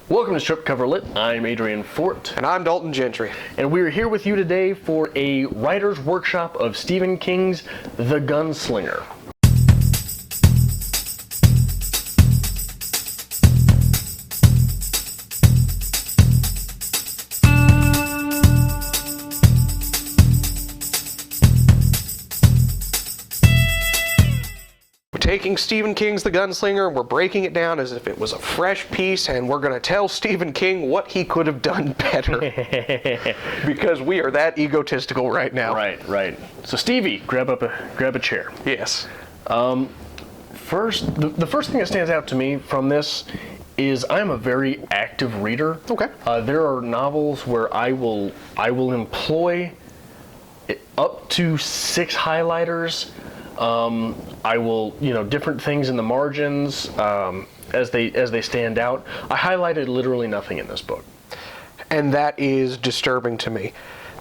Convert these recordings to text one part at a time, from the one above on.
Welcome to Strip Cover Lit. I'm Adrian Fort. And I'm Dalton Gentry. And we're here with you today for a writer's workshop of Stephen King's The Gunslinger. Taking Stephen King's The Gunslinger, we're breaking it down as if it was a fresh piece, and we're going to tell Stephen King what he could have done better. Because we are that egotistical right now. Right. So Stevie, grab a chair. Yes. The first thing that stands out to me from this is I'm a very active reader. Okay. There are novels where I will employ up to 6 highlighters. I will, different things in the margins as they stand out. I highlighted literally nothing in this book. And that is disturbing to me,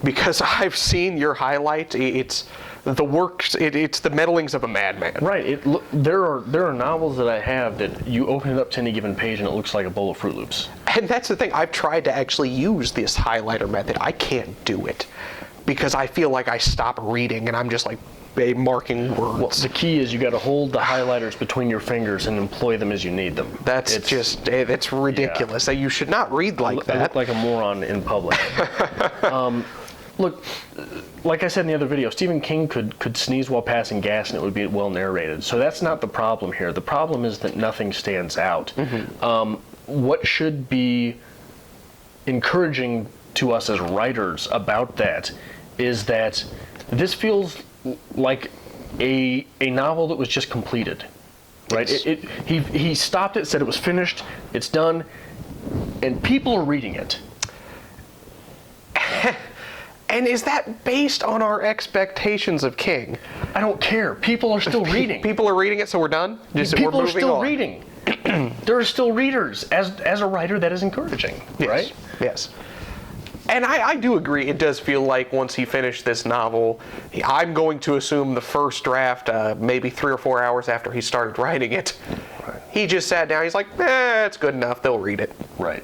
because I've seen your highlight. It's the works. It's the meddlings of a madman. Right. There are novels that I have that you open it up to any given page and it looks like a bowl of Fruit Loops. And that's the thing. I've tried to actually use this highlighter method. I can't do it because I feel like I stop reading and I'm just like marking words. Well, the key is you got to hold the highlighters between your fingers and employ them as you need them. It's ridiculous. Yeah. You should not read like that. I look like a moron in public. Look, like I said in the other video, Stephen King could sneeze while passing gas and it would be well narrated. So that's not the problem here. The problem is that nothing stands out. Mm-hmm. What should be encouraging to us as writers about that is that this feels like a novel that was just completed, right? Yes. He stopped it, said it was finished, it's done, and people are reading it. And is that based on our expectations of King? I don't care. People are still reading. People are reading it, so we're done? People are still reading. There are still readers. As a writer, that is encouraging, yes. Right? Yes. And I do agree, it does feel like once he finished this novel, I'm going to assume the first draft, maybe 3 or 4 hours after he started writing it, right. He just sat down, he's like, it's good enough, they'll read it. Right.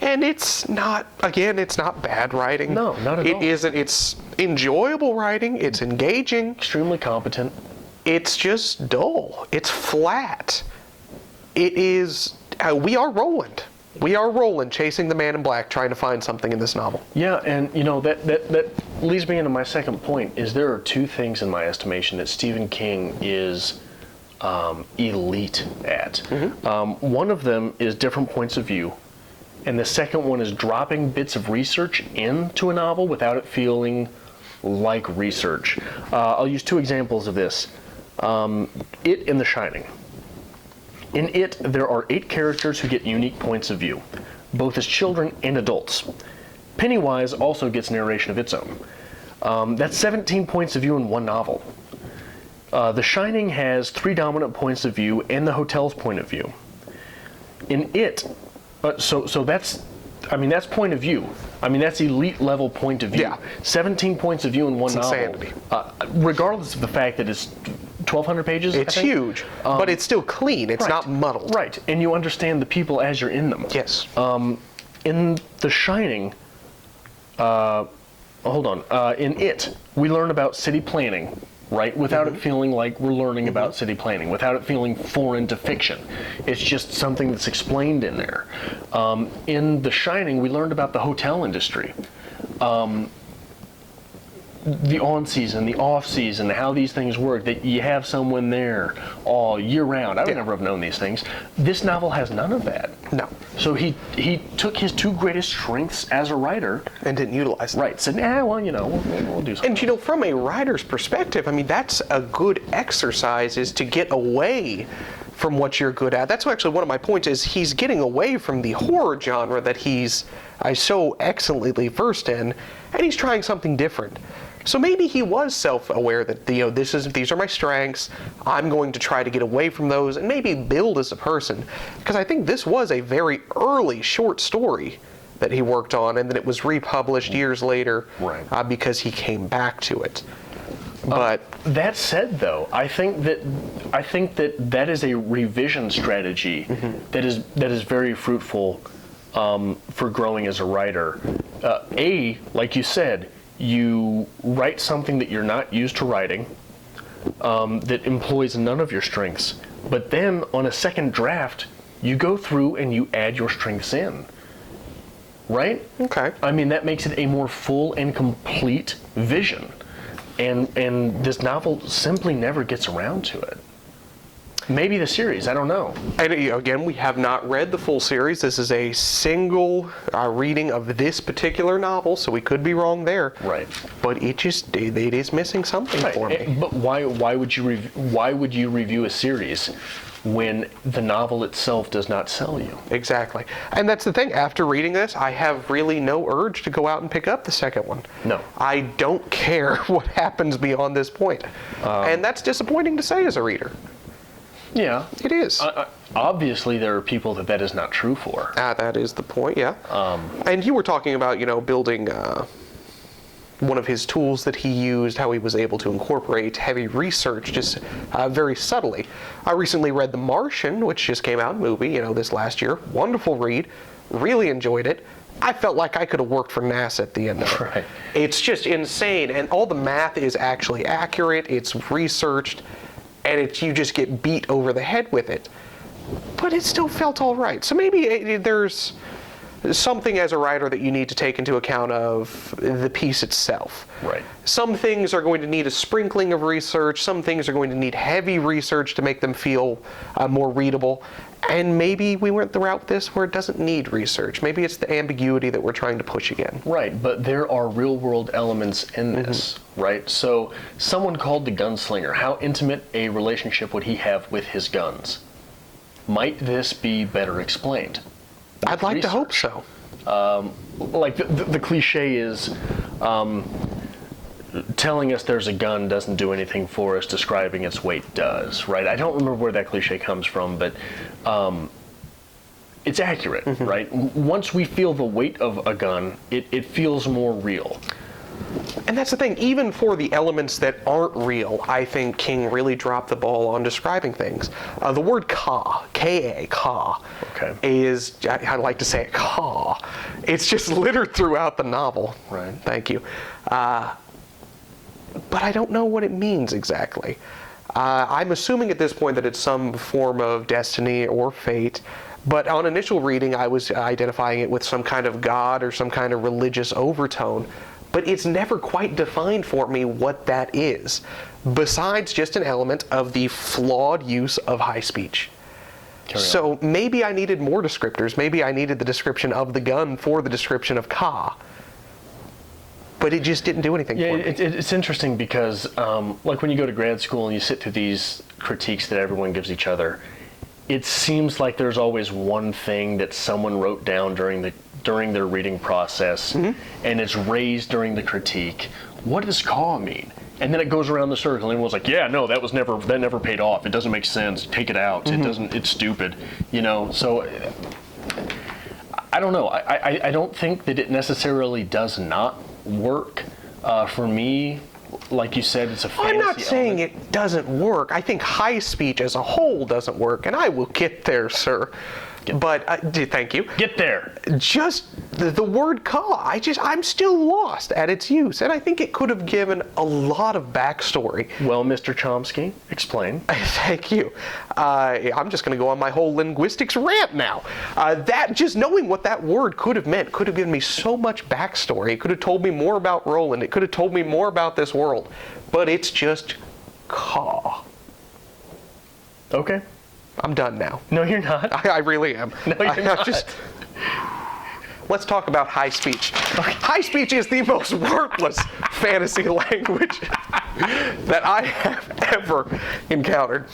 And it's not bad writing. No, not at all. It isn't, it's enjoyable writing, it's engaging. Extremely competent. It's just dull, it's flat. It is, we are Roland. We are Roland chasing the man in black, trying to find something in this novel. Yeah, and that leads me into my second point, is there are 2 things in my estimation that Stephen King is elite at. Mm-hmm. One of them is different points of view, and the second one is dropping bits of research into a novel without it feeling like research. I'll use 2 examples of this. It and The Shining. In It, there are 8 characters who get unique points of view, both as children and adults. Pennywise also gets narration of its own. That's 17 points of view in one novel. The Shining has 3 dominant points of view and the hotel's point of view. In It, so that's point of view. That's elite level point of view. Yeah. 17 points of view in one novel. Insanity. Regardless of the fact that it's 1,200 pages. It's huge, but it's still clean. It's not muddled. Right, and you understand the people as you're in them. Yes. In The Shining, in It, we learn about city planning, right? Without it feeling like we're learning about city planning, without it feeling foreign to fiction. It's just something that's explained in there. In The Shining, we learned about the hotel industry. The on-season, the off-season, how these things work, that you have someone there all year round. I would never have known these things. This novel has none of that. No. So he took his 2 greatest strengths as a writer and didn't utilize them. Right. Said, we'll do something. And from a writer's perspective, that's a good exercise, is to get away from what you're good at. That's actually one of my points, is he's getting away from the horror genre that he's so excellently versed in, and he's trying something different. So maybe he was self-aware that these are my strengths. I'm going to try to get away from those and maybe build as a person. Because I think this was a very early short story that he worked on, and then it was republished years later, right. Because he came back to it. But that said, though, I think that is a revision strategy that is very fruitful for growing as a writer. Like you said, you write something that you're not used to writing, that employs none of your strengths, but then on a second draft, you go through and you add your strengths in. Right? Okay. I mean, that makes it a more full and complete vision. And this novel simply never gets around to it. Maybe the series, I don't know. And again, we have not read the full series. This is a single reading of this particular novel, so we could be wrong there. Right. But it is missing something for me. But why would you review a series when the novel itself does not sell you? Exactly. And that's the thing. After reading this, I have really no urge to go out and pick up the second one. No. I don't care what happens beyond this point. And that's disappointing to say as a reader. Yeah. It is. Obviously, there are people that is not true for. That is the point, yeah. And you were talking about, building one of his tools that he used, how he was able to incorporate heavy research just very subtly. I recently read The Martian, which just came out, movie, this last year. Wonderful read. Really enjoyed it. I felt like I could have worked for NASA at the end of it. Right. It's just insane, and all the math is actually accurate. It's researched, and you just get beat over the head with it. But it still felt all right. So maybe there's something as a writer that you need to take into account of the piece itself. Right. Some things are going to need a sprinkling of research. Some things are going to need heavy research to make them feel more readable. And maybe we went the route with this where it doesn't need research. Maybe it's the ambiguity that we're trying to push again. Right, but there are real-world elements in this, right? So someone called the Gunslinger, how intimate a relationship would he have with his guns? Might this be better explained? I'd like to hope so. Like the cliche is telling us there's a gun doesn't do anything for us, describing its weight does, right? I don't remember where that cliche comes from, but it's accurate, right? Once we feel the weight of a gun, it feels more real. And that's the thing, even for the elements that aren't real, I think King really dropped the ball on describing things. The word ka, K-A, ka, Okay. is, I like to say it, ka. It's just littered throughout the novel. Right. Thank you. But I don't know what it means exactly. I'm assuming at this point that it's some form of destiny or fate. But on initial reading, I was identifying it with some kind of god or some kind of religious overtone. But it's never quite defined for me what that is, besides just an element of the flawed use of high speech. So maybe I needed more descriptors. Maybe I needed the description of the gun for the description of ka. But it just didn't do anything for me. It's interesting because, like when you go to grad school and you sit through these critiques that everyone gives each other, it seems like there's always one thing that someone wrote down during their reading process, and it's raised during the critique. What does "caw" mean? And then it goes around the circle, and everyone's like, "Yeah, no, that never paid off. It doesn't make sense. Take it out. It doesn't. It's stupid." So I don't know. I don't think that it necessarily does not work for me. Like you said, it's a fantasy I'm not saying element. it doesn't work. I think high speech as a whole doesn't work, and I will get there, sir. But thank you. Get there. Just the word "caw," I'm still lost at its use, and I think it could have given a lot of backstory. Well, Mr. Chomsky, explain. Thank you. I'm just going to go on my whole linguistics rant now. That just knowing what that word could have meant could have given me so much backstory. It could have told me more about Roland. It could have told me more about this world. But it's just "caw." Okay. I'm done now. No, you're not. I really am. No, you're not. Let's talk about high speech. High speech is the most worthless fantasy language that I have ever encountered.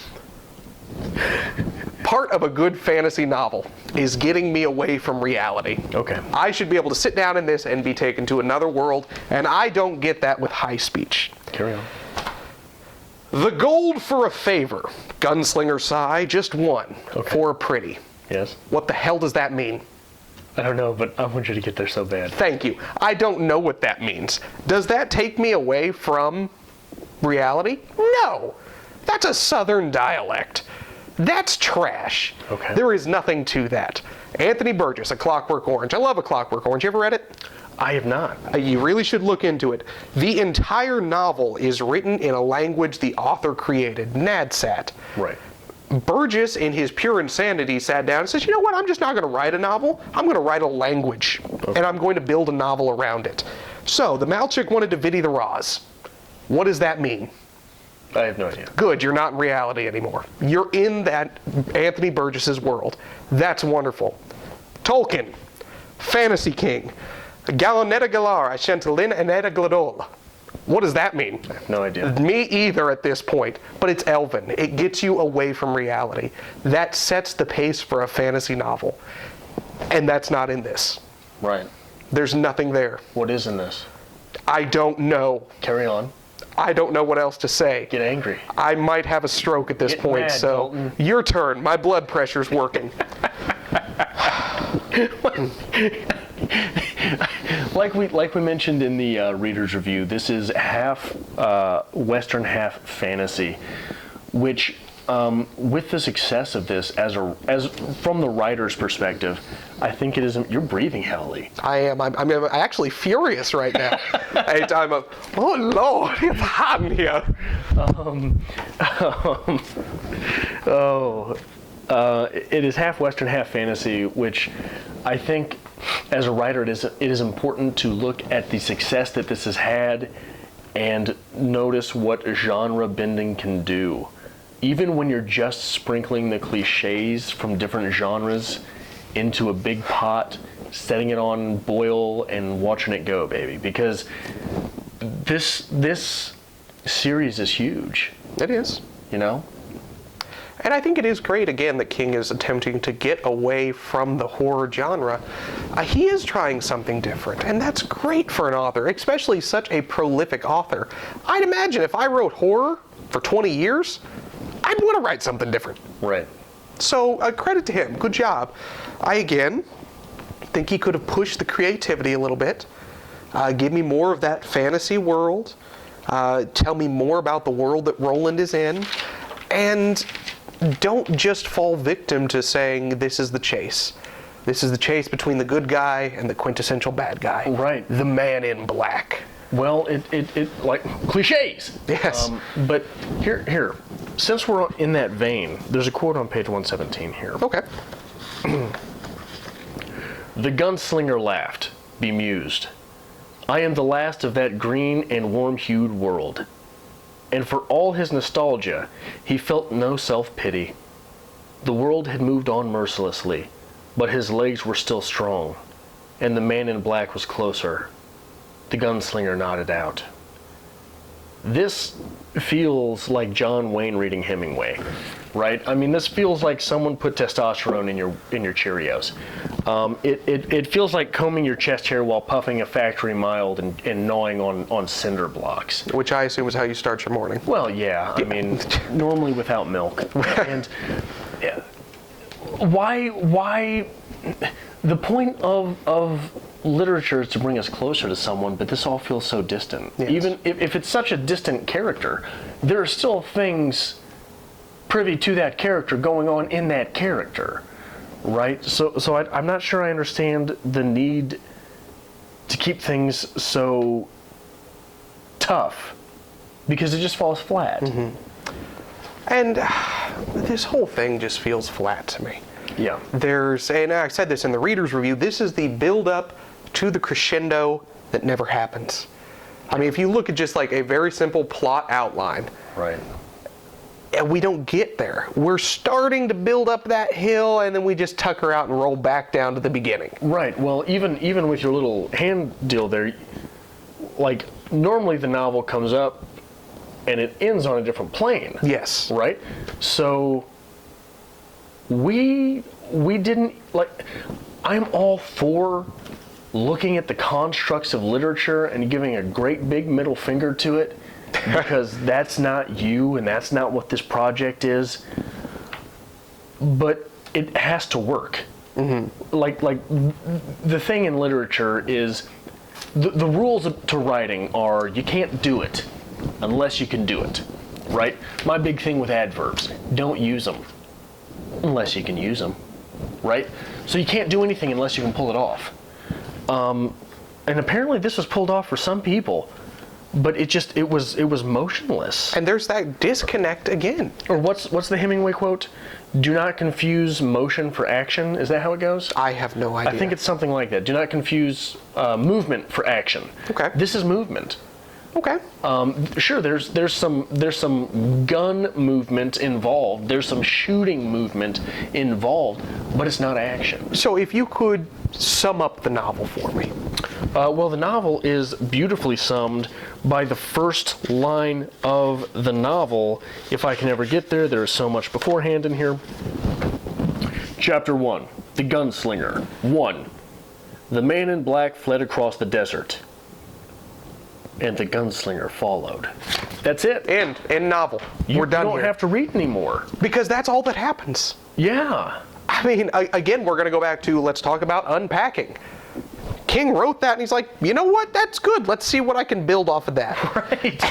Part of a good fantasy novel is getting me away from reality. Okay. I should be able to sit down in this and be taken to another world, and I don't get that with high speech. Carry on. The gold for a favor. Gunslinger sigh, just one. Okay. For a pretty. Yes. What the hell does that mean? I don't know, but I want you to get there so bad. Thank you. I don't know what that means. Does that take me away from reality? No. That's a Southern dialect. That's trash. Okay. There is nothing to that. Anthony Burgess, A Clockwork Orange. I love A Clockwork Orange. You ever read it? I have not. You really should look into it. The entire novel is written in a language the author created, NADSAT. Right. Burgess, in his pure insanity, sat down and says, you know what, I'm just not going to write a novel. I'm going to write a language, and I'm going to build a novel around it. So, the Malchik wanted to Vidi the Roz. What does that mean? I have no idea. Good, you're not in reality anymore. You're in that Anthony Burgess's world. That's wonderful. Tolkien, Fantasy King, Galonetta Galar, Ashentalin Aneta Gladol. What does that mean? I have no idea. Me either at this point, but it's Elven. It gets you away from reality. That sets the pace for a fantasy novel. And that's not in this. Right. There's nothing there. What is in this? I don't know. Carry on. I don't know what else to say. Get angry. I might have a stroke at this Get point, mad, so Dalton. your turn. My blood pressure's working. Like we mentioned in the reader's review, this is half Western, half fantasy, which with the success of this, as from the writer's perspective, I think it is. You're breathing heavily. I am. I'm actually furious right now. I'm a, oh Lord, it's hot in here. It is half Western, half fantasy, which I think, as a writer, it is important to look at the success that this has had and notice what genre bending can do. Even when you're just sprinkling the cliches from different genres into a big pot, setting it on boil and watching it go, baby. Because this series is huge. It is. You know? And I think it is great, again, that King is attempting to get away from the horror genre. He is trying something different, and that's great for an author, especially such a prolific author. I'd imagine if I wrote horror for 20 years, I'd want to write something different. Right. So, credit to him. Good job. I, again, think he could have pushed the creativity a little bit. Give me more of that fantasy world. Tell me more about the world that Roland is in. And don't just fall victim to saying this is the chase. This is the chase between the good guy and the quintessential bad guy. Right. The man in black. Well, it like cliches. Yes. But here, since we're in that vein, there's a quote on page 117 here. Okay. The gunslinger laughed, bemused. I am the last of that green and warm-hued world. And for all his nostalgia, he felt no self-pity. The world had moved on mercilessly, but his legs were still strong, and the man in black was closer. The gunslinger nodded out. This feels like John Wayne reading Hemingway, right? I mean, this feels like someone put testosterone in your Cheerios. It feels like combing your chest hair while puffing a factory mild and gnawing on cinder blocks. Which I assume is how you start your morning. Well, yeah. I mean, normally without milk. And why? The point of literature is to bring us closer to someone, but this all feels so distant. Yes. Even if it's such a distant character, there are still things privy to that character going on in that character, right? So I'm not sure I understand the need to keep things so tough, because it just falls flat. Mm-hmm. And this whole thing just feels flat to me. Yeah. And I said this in the reader's review, this is the build-up to the crescendo that never happens. I mean, if you look at just like a very simple plot outline, Right. and we don't get there. We're starting to build up that hill, and then we just tucker out and roll back down to the beginning. Right. Well, even with your little hand deal there, like normally the novel comes up and it ends on a different plane. Yes. Right? So we didn't, like, I'm all for looking at the constructs of literature and giving a great big middle finger to it, because that's not you and that's not what this project is. But it has to work. Mm-hmm. Like the thing in literature is the rules to writing are you can't do it unless you can do it, right? My big thing with adverbs, don't use them unless you can use them, right? So you can't do anything unless you can pull it off. And apparently this was pulled off for some people, but it was motionless. And there's that disconnect again. Or what's the Hemingway quote? Do not confuse motion for action. Is that how it goes? I have no idea. I think it's something like that. Do not confuse movement for action. Okay. This is movement. Okay. Sure, there's some gun movement involved. There's some shooting movement involved, but it's not action. So if you could sum up the novel for me. Well, the novel is beautifully summed by the first line of the novel. If I can ever get there, there's so much beforehand in here. Chapter 1, The Gunslinger. 1. The man in black fled across the desert, and the gunslinger followed. That's it. End novel. We're done You don't here. have to read anymore. Because that's all that happens. Yeah. I mean, again, we're going to go back to, let's talk about unpacking. King wrote that, and he's like, you know what? That's good. Let's see what I can build off of that. Right.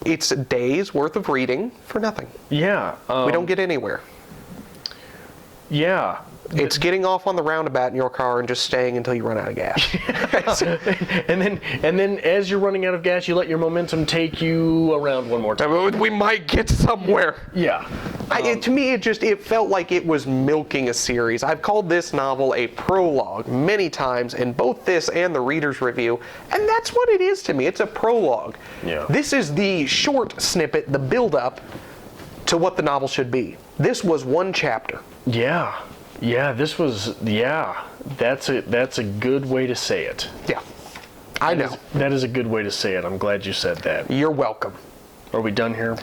It's a day's worth of reading for nothing. Yeah. We don't get anywhere. Yeah. It's getting off on the roundabout in your car and just staying until you run out of gas. and then as you're running out of gas, you let your momentum take you around one more time. We might get somewhere. Yeah. To me, it felt like it was milking a series. I've called this novel a prologue many times in both this and the reader's review, and that's what it is to me. It's a prologue. Yeah. This is the short snippet, the build-up to what the novel should be. This was one chapter. Yeah. Yeah, that's a good way to say it. Yeah, I know. That is a good way to say it. I'm glad you said that. You're welcome. Are we done here?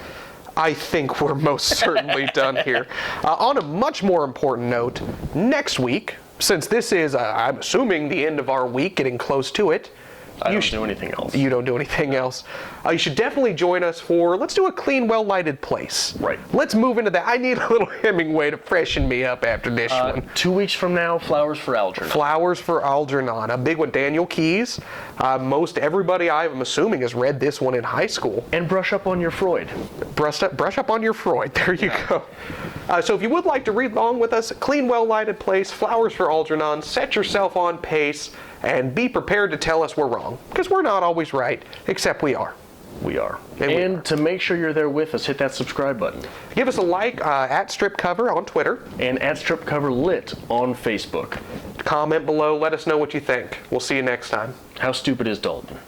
I think we're most certainly done here. On a much more important note, next week, since this is, I'm assuming, the end of our week, getting close to it. I don't do anything else. You don't do anything else. You should definitely join us for, let's do a clean, well-lighted place. Right. Let's move into that. I need a little Hemingway to freshen me up after this one. 2 weeks from now, Flowers for Algernon. Flowers for Algernon, a big one. Daniel Keyes. Most everybody, I'm assuming, has read this one in high school. And brush up on your Freud. Brush up on your Freud. There you go. So if you would like to read along with us, clean, well-lighted place, Flowers for Algernon, set yourself on pace, and be prepared to tell us we're wrong. Because we're not always right, except we are. We are. And to make sure you're there with us, hit that subscribe button. Give us a like at StripCover on Twitter. And at StripCoverLit on Facebook. Comment below. Let us know what you think. We'll see you next time. How stupid is Dalton?